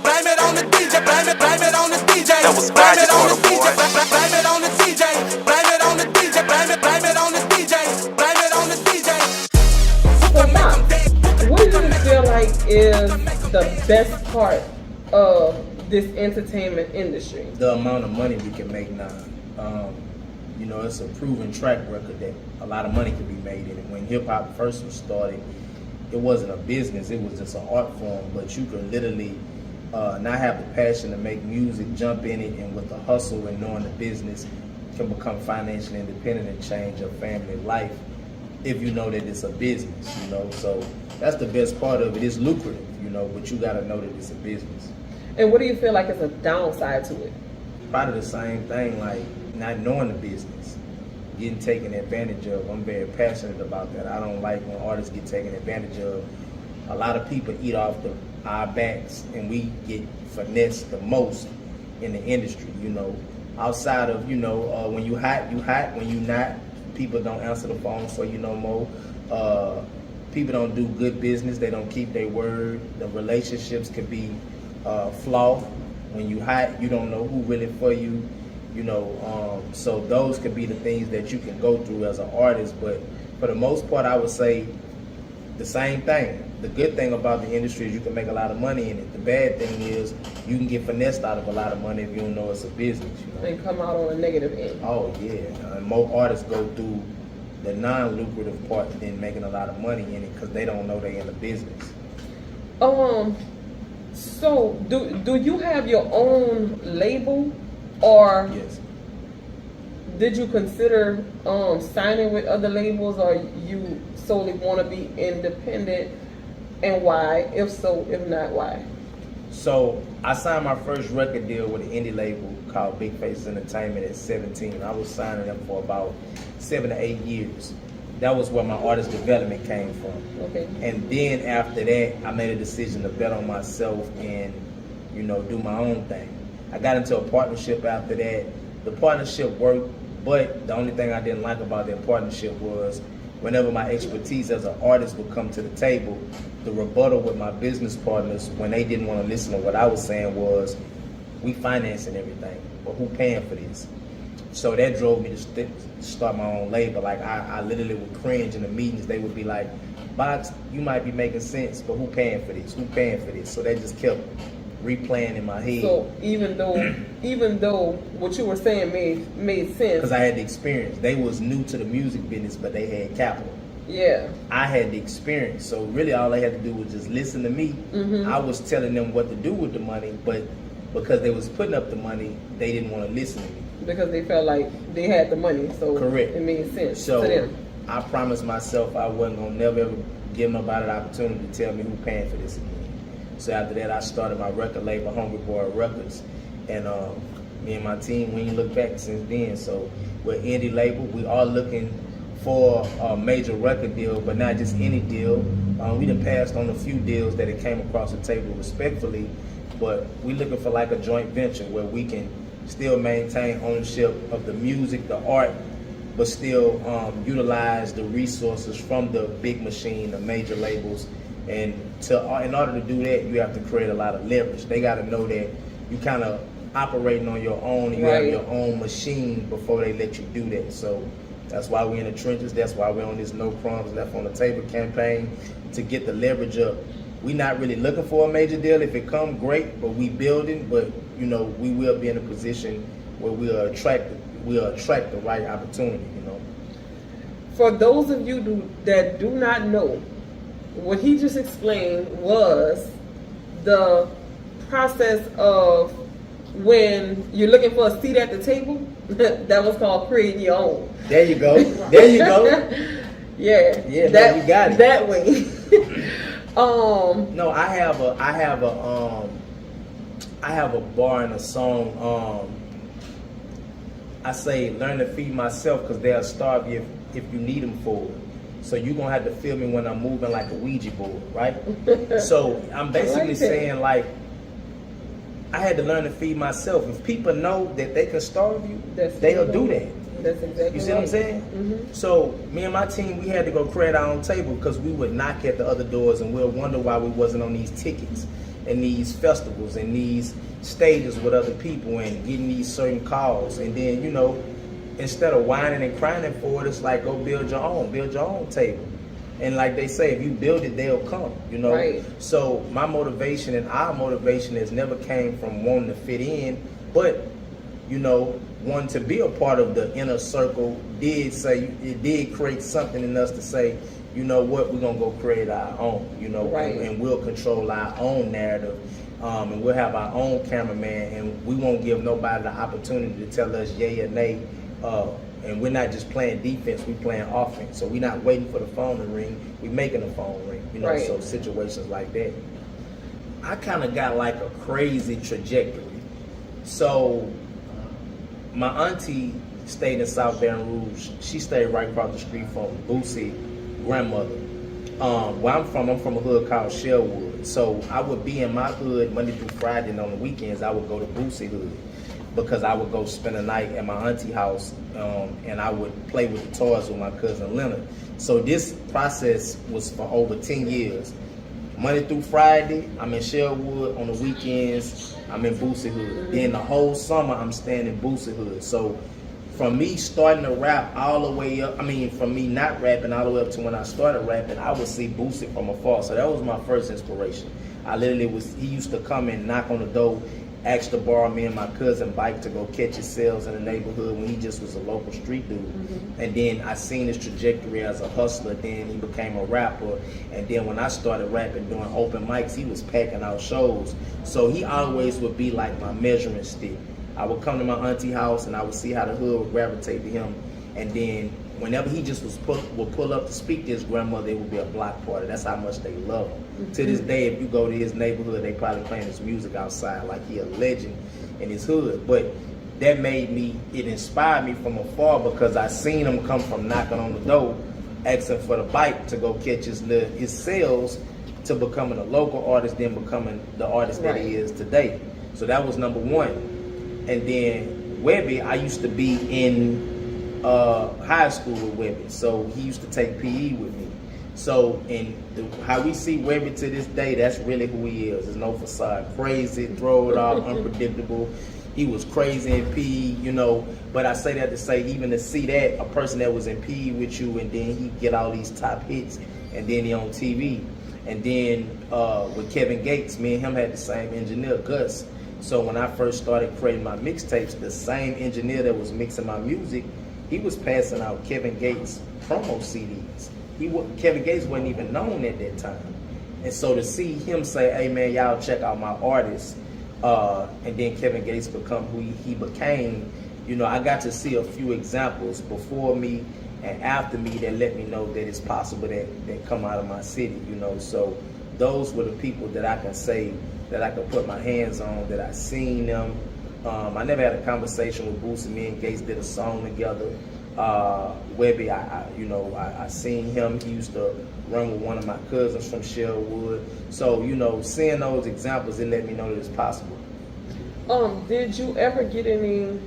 Blame it on the DJ. Blame it on the DJ. That was Blame magic it on on the the DJ. boy. Blame it on the DJ. Blame it on the DJ. Blame it on the DJ. Blame it on the DJ. So Boxx, what do you feel like is the best part of this entertainment industry? The amount of money we can make now. You know, it's a proven track record that a lot of money can be made in it. When hip hop first was started, it wasn't a business, it was just an art form, but you could literally not have the passion to make music, jump in it, and with the hustle and knowing the business, can become financially independent and change your family life if you know that it's a business, you know. So that's the best part of it. It's lucrative, you know, but you gotta know that it's a business. And what do you feel like is a downside to it? Probably the same thing, like not knowing the business, getting taken advantage of. I'm very passionate about that. I don't like when artists get taken advantage of. A lot of people eat off our backs, and we get finessed the most in the industry, you know. Outside of, you know, when you hot, you hot. When you not, people don't answer the phone, so you know more. People don't do good business. They don't keep their word. The relationships can be flawed. When you hot, you don't know who really for you. You know, so those could be the things that you can go through as an artist. But for the most part, I would say the same thing. The good thing about the industry is you can make a lot of money in it. The bad thing is you can get finessed out of a lot of money if you don't know it's a business. You know? And come out on a negative end. Oh yeah, and more artists go through the non-lucrative part than making a lot of money in it because they don't know they in the business. So do you have your own label, or Yes. did you consider signing with other labels, or you solely want to be independent, and why? If so, if not, why? So I signed my first record deal with an indie label called Big Faces Entertainment at 17. I was signing them for about 7 to 8 years. That was where my artist development came from. Okay. And then after that, I made a decision to bet on myself and, you know, do my own thing. I got into a partnership after that. The partnership worked, but the only thing I didn't like about that partnership was whenever my expertise as an artist would come to the table, the rebuttal with my business partners when they didn't want to listen to what I was saying was, we financing everything, but who paying for this? So that drove me to start my own label. Like I literally would cringe in the meetings. They would be like, Boxx, you might be making sense, but who paying for this? Who paying for this? So that just kept replaying in my head. So even though what you were saying made sense, Because I had the experience. They was new to the music business, but they had capital. yeah. I had the experience, so really all they had to do was just listen to me. I was telling them what to do with the money, but because they was putting up the money, they didn't want to listen to me. Because they felt like they had the money, so Correct. it made sense So to them. I promised myself I wasn't gonna never ever give nobody the opportunity to tell me who paying for this again. So after that, I started my record label, Hungry Boy Records, and me and my team, we ain't looked back since then. So we're an indie label. We are looking for a major record deal, but not just any deal. We done passed on a few deals that it came across the table respectfully, but we looking for like a joint venture where we can still maintain ownership of the music, the art, but still utilize the resources from the big machine, the major labels. And in order to do that, you have to create a lot of leverage. They got to know that you kind of operating on your own, and you have your own machine before they let you do that. So that's why we're in the trenches. That's why we're on this No Crumbs Left on the Table campaign to get the leverage up. We're not really looking for a major deal. If it come, great, but we building. But you know, we will be in a position where we'll attract the right opportunity. You know. For those of you that do not know, what he just explained was the process of when you're looking for a seat at the table. That was called creating your own. There you go. There you go. Yeah. Yeah, that, you got it. That way. No, I have a bar in a song. I say, learn to feed myself because they'll starve you if you need them for it. So you're gonna have to feel me when I'm moving like a Ouija board, right? So I'm basically saying, like, I had to learn to feed myself. If people know that they can starve you, they'll do that. That's exactly. You see what I'm saying? Mm-hmm. So me and my team, we had to go create our own table because we would knock at the other doors and we'll wonder why we wasn't on these tickets. in these festivals and these stages with other people and getting these certain calls. And then, you know, instead of whining and crying for it, it's like, go build your own table. And like they say, if you build it, they'll come, you know? Right. So my motivation and our motivation has never came from wanting to fit in, but, you know, wanting to be a part of the inner circle it did create something in us to say, you know what, we're going to go create our own, you know, right. and we'll control our own narrative. And we'll have our own cameraman, and we won't give nobody the opportunity to tell us yay or nay. And we're not just playing defense, we're playing offense. So we're not waiting for the phone to ring, we're making the phone ring, you know, right. So situations like that. I kind of got like a crazy trajectory. So my auntie stayed in South Baton Rouge. She stayed right across the street from Boosie grandmother. Where I'm from a hood called Shellwood. So I would be in my hood Monday through Friday, and on the weekends I would go to Boosie hood, because I would go spend a night at my auntie house, and I would play with the toys with my cousin Leonard. So this process was for over 10 years. Monday through Friday, I'm in Shellwood. On the weekends, I'm in Boosie hood. Then the whole summer, I'm staying in Boosie hood. So from me starting to rap all the way up, from me not rapping all the way up to when I started rapping, I would see Boosie from afar. So that was my first inspiration. He used to come and knock on the door, asked to borrow me and my cousin bike to go catch his sales in the neighborhood when he just was a local street dude. And then I seen his trajectory as a hustler. Then he became a rapper. And then when I started rapping, doing open mics, he was packing out shows. So he always would be like my measuring stick. I would come to my auntie house and I would see how the hood would gravitate to him. And then whenever he just would pull up to speak to his grandmother, it would be a block party. That's how much they love him. To this day, if you go to his neighborhood, they probably playing his music outside like he a legend in his hood. But that it inspired me from afar, because I seen him come from knocking on the door, asking for the bike to go catch his sales, to becoming a local artist, then becoming the artist that he is today. So that was number one. And then Webbie, I used to be in high school with Webbie, so he used to take PE with me. So how we see Webbie to this day, that's really who he is. There's no facade. Crazy, throw it off, unpredictable. He was crazy in PE, you know. But I say that to say, even to see that, a person that was in PE with you, and then he get all these top hits, and then he on TV. And then with Kevin Gates, me and him had the same engineer, Gus. So when I first started creating my mixtapes, the same engineer that was mixing my music, he was passing out Kevin Gates promo CDs. Kevin Gates wasn't even known at that time. And so to see him say, hey man, y'all check out my artist, and then Kevin Gates become who he became, you know, I got to see a few examples before me and after me that let me know that it's possible that come out of my city, you know. So those were the people that I can say that I could put my hands on, that I seen them. I never had a conversation with Boosie. Me and Gates did a song together. Webbie, I seen him. He used to run with one of my cousins from Shellwood. So, you know, seeing those examples, it let me know that it's possible. Did you ever get any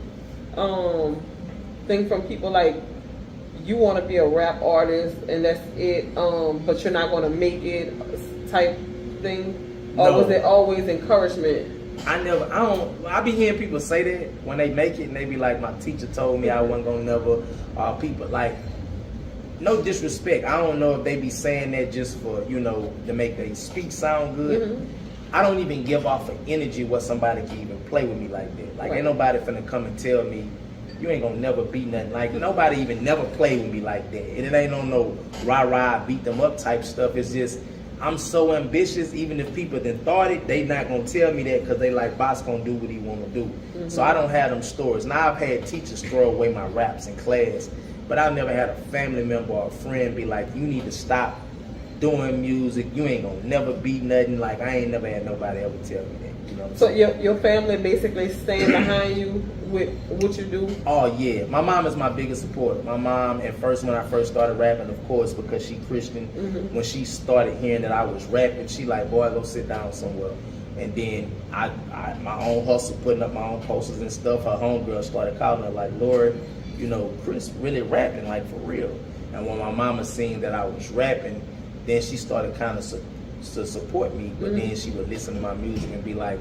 thing from people like, you want to be a rap artist and that's it, but you're not going to make it type thing? Or No. was it always encouragement? I be hearing people say that when they make it, and they be like, my teacher told me I wasn't gonna never, people like, no disrespect, I don't know if they be saying that just for, you know, to make their speech sound good. I don't even give off an energy where somebody can even play with me like that. Like, ain't nobody finna come and tell me, you ain't gonna never be nothing. Like, nobody even never play with me like that. And it ain't on no rah-rah, beat them up type stuff. It's just, I'm so ambitious, even if people done thought it, they not gonna tell me that because they like, Box gonna do what he wanna do. So I don't have them stories. Now I've had teachers throw away my raps in class, but I've never had a family member or a friend be like, you need to stop doing music, you ain't gonna never be nothing. Like, I ain't never had nobody ever tell me that, you know what I'm saying? So your family basically staying behind you with what you do? Oh yeah, my mom is my biggest support. My mom, at first when I first started rapping, of course, because she Christian, when she started hearing that I was rapping, she like, boy, go sit down somewhere. And then I my own hustle, putting up my own posters and stuff, her homegirl started calling her like, Lord, you know, Chris really rapping, like for real. And when my mama seen that I was rapping, then she started kind of to support me, but then she would listen to my music and be like,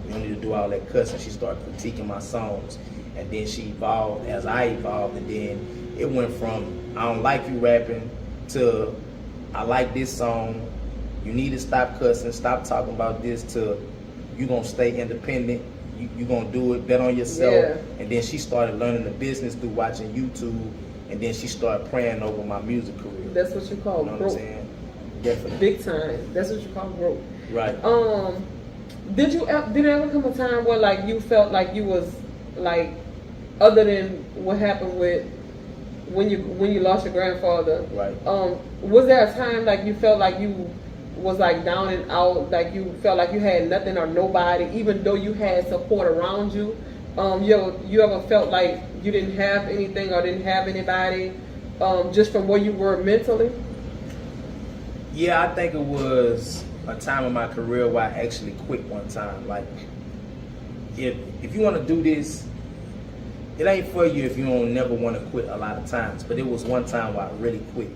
you don't need to do all that cussing. She started critiquing my songs, and then she evolved as I evolved, and then it went from I don't like you rapping to I like this song, you need to stop cussing, stop talking about this, to you gonna stay independent, you gonna do it, bet on yourself. Yeah. And then she started learning the business through watching YouTube, and then she started praying over my music career. That's what you call You know what I'm growth. saying? Definitely. Big time. That's what you call growth. Right. Did it ever come a time where like you felt like you was like, other than what happened with when you lost your grandfather? Right. Was there a time like you felt like you was like down and out, like you felt like you had nothing or nobody, even though you had support around you? You ever felt like you didn't have anything or didn't have anybody, just from where you were mentally? Yeah, I think it was a time in my career where I actually quit one time. Like, if you want to do this, it ain't for you if you don't never want to quit a lot of times. But it was one time where I really quit.